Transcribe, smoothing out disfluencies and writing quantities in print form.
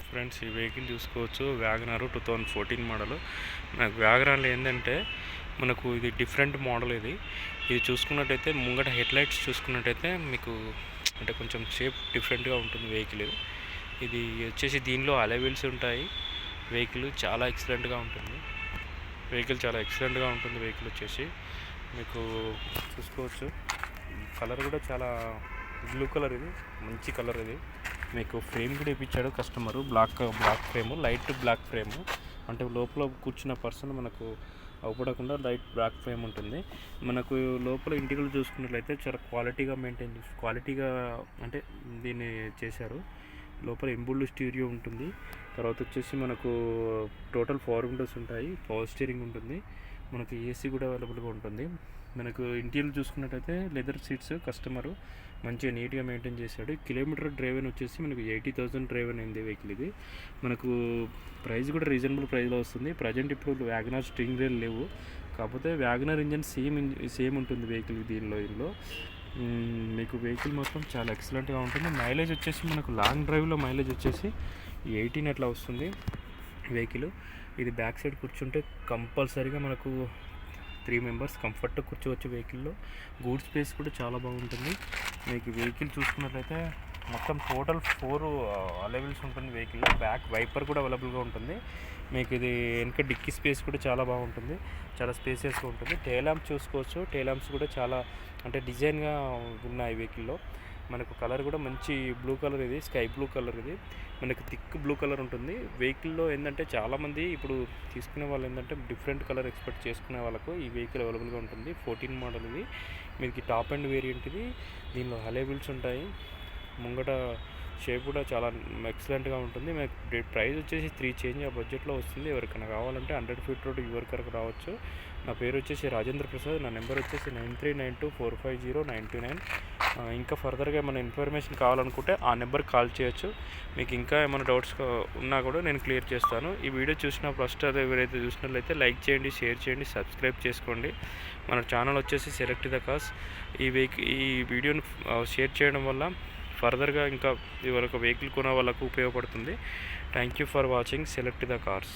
Friends, ఈ vehicle చూసుకోవచ్చు. WagonR 2014 model. నాకు వ్యాగనార్లో ఏంటంటే మనకు ఇది డిఫరెంట్ మోడల్. ఇది చూసుకున్నట్టయితే ముంగట హెడ్లైట్స్ చూసుకున్నట్టయితే మీకు అంటే కొంచెం షేప్ డిఫరెంట్గా ఉంటుంది వెహికల్. ఇది వచ్చేసి దీనిలో అలై వీల్స్ ఉంటాయి. వెహికల్ చాలా ఎక్సలెంట్గా ఉంటుంది. వెహికల్ వచ్చేసి మీకు చూసుకోవచ్చు. కలర్ కూడా చాలా బ్లూ కలర్, ఇది మంచి కలర్. ఇది మీకు ఫ్రేమ్ కూడా ఇప్పించాడు customer. Black frame, light black frame. అంటే లోపల కూర్చున్న పర్సన్ మనకు అవపడకుండా లైట్ బ్లాక్ ఫ్రేమ్ ఉంటుంది. మనకు లోపల ఇంటికలు చూసుకున్నట్లయితే చాలా క్వాలిటీగా అంటే దీన్ని చేశారు. లోపల ఎంబుల్డ్ స్టీరియో ఉంటుంది. తర్వాత వచ్చేసి మనకు టోటల్ 4 విండోస్ ఉంటాయి. పవర్ స్టీరింగ్ ఉంటుంది. మనకు ఏసీ కూడా అవైలబుల్గా ఉంటుంది. మనకు ఇంటీరియర్ చూసుకున్నట్టయితే లెదర్ సీట్స్ కస్టమరు మంచిగా నీట్గా మెయింటైన్ చేశాడు. కిలోమీటర్ డ్రైవ్ వచ్చేసి మనకు 80,000 డ్రైవ్ అయింది వెహికల్. ఇది మనకు ప్రైస్ కూడా రీజనబుల్ ప్రైస్లో వస్తుంది. ప్రజెంట్ ఇప్పుడు వ్యాగనార్ స్టీరింగ్ రేల్ లేవు, కాకపోతే వ్యాగనార్ ఇంజన్ సేమ్ ఉంటుంది వెహికల్ దీనిలో. మీకు వెహికల్ మాత్రం చాలా ఎక్సలెంట్గా ఉంటుంది. మైలేజ్ వచ్చేసి మనకు లాంగ్ డ్రైవ్లో మైలేజ్ వచ్చేసి 18 అట్లా వస్తుంది వెహికల్. ఇది బ్యాక్ సైడ్ కూర్చుంటే కంపల్సరీగా మనకు 3 మెంబర్స్ కంఫర్ట్గా కూర్చోవచ్చు వెహికల్లో. గూడ్ స్పేస్ కూడా చాలా బాగుంటుంది. మీకు వెహికల్ చూసుకున్నట్లయితే మొత్తం టోటల్ 4 అలైవిల్స్ ఉంటుంది వెహికల్లో. బ్యాక్ వైపర్ కూడా అవైలబుల్గా ఉంటుంది. మీకు ఇది వెనక డిక్కీ స్పేస్ కూడా చాలా బాగుంటుంది, చాలా స్పేసియస్గా ఉంటుంది. టైల్ ల్యాంప్స్ చూసుకోవచ్చు. టైల్ ల్యాంప్స్ కూడా చాలా అంటే డిజైన్గా ఉన్నాయి వెహికల్లో. మనకు కలర్ కూడా మంచి బ్లూ కలర్, ఇది స్కై బ్లూ కలర్. ఇది మనకు థిక్ బ్లూ కలర్ ఉంటుంది వెహికల్లో. ఏంటంటే చాలామంది ఇప్పుడు తీసుకునే వాళ్ళు ఏంటంటే డిఫరెంట్ కలర్ ఎక్స్పెక్ట్ చేసుకునే వాళ్ళకు ఈ వెహికల్ అవైలబుల్గా ఉంటుంది. 14 మోడల్ ఇది. మీకు టాప్ అండ్ వేరియంట్ ఇది. దీనిలో అలై వీల్స్ ఉంటాయి. ముంగట షేప్ కూడా చాలా ఎక్సలెంట్గా ఉంటుంది. మీకు ప్రైస్ వచ్చేసి 3 చేంజ్ ఆ బడ్జెట్లో వస్తుంది. ఎవరికైనా కావాలంటే 100 ఫీట్ రోడ్ యువర్ వరకు రావచ్చు. నా పేరు వచ్చేసి రాజేంద్ర ప్రసాద్. నా నెంబర్ వచ్చేసి 9392450929. ఇంకా ఫర్దర్గా ఏమైనా ఇన్ఫర్మేషన్ కావాలనుకుంటే ఆ నెంబర్కి కాల్ చేయొచ్చు. మీకు ఇంకా ఏమైనా డౌట్స్ ఉన్నా కూడా నేను క్లియర్ చేస్తాను. ఈ వీడియో చూసిన ఫస్ట్ ఎవరైతే చూసినట్లయితే లైక్ చేయండి, షేర్ చేయండి, సబ్స్క్రైబ్ చేసుకోండి. మన ఛానల్ వచ్చేసి సెలెక్ట్ ద కార్స్. ఈ వీడియోని షేర్ చేయడం వల్ల ఫర్దర్గా ఇంకా ఎవరికి వెహికల్ కొనే వాళ్ళకు ఉపయోగపడుతుంది. Thank you for watching select the cars.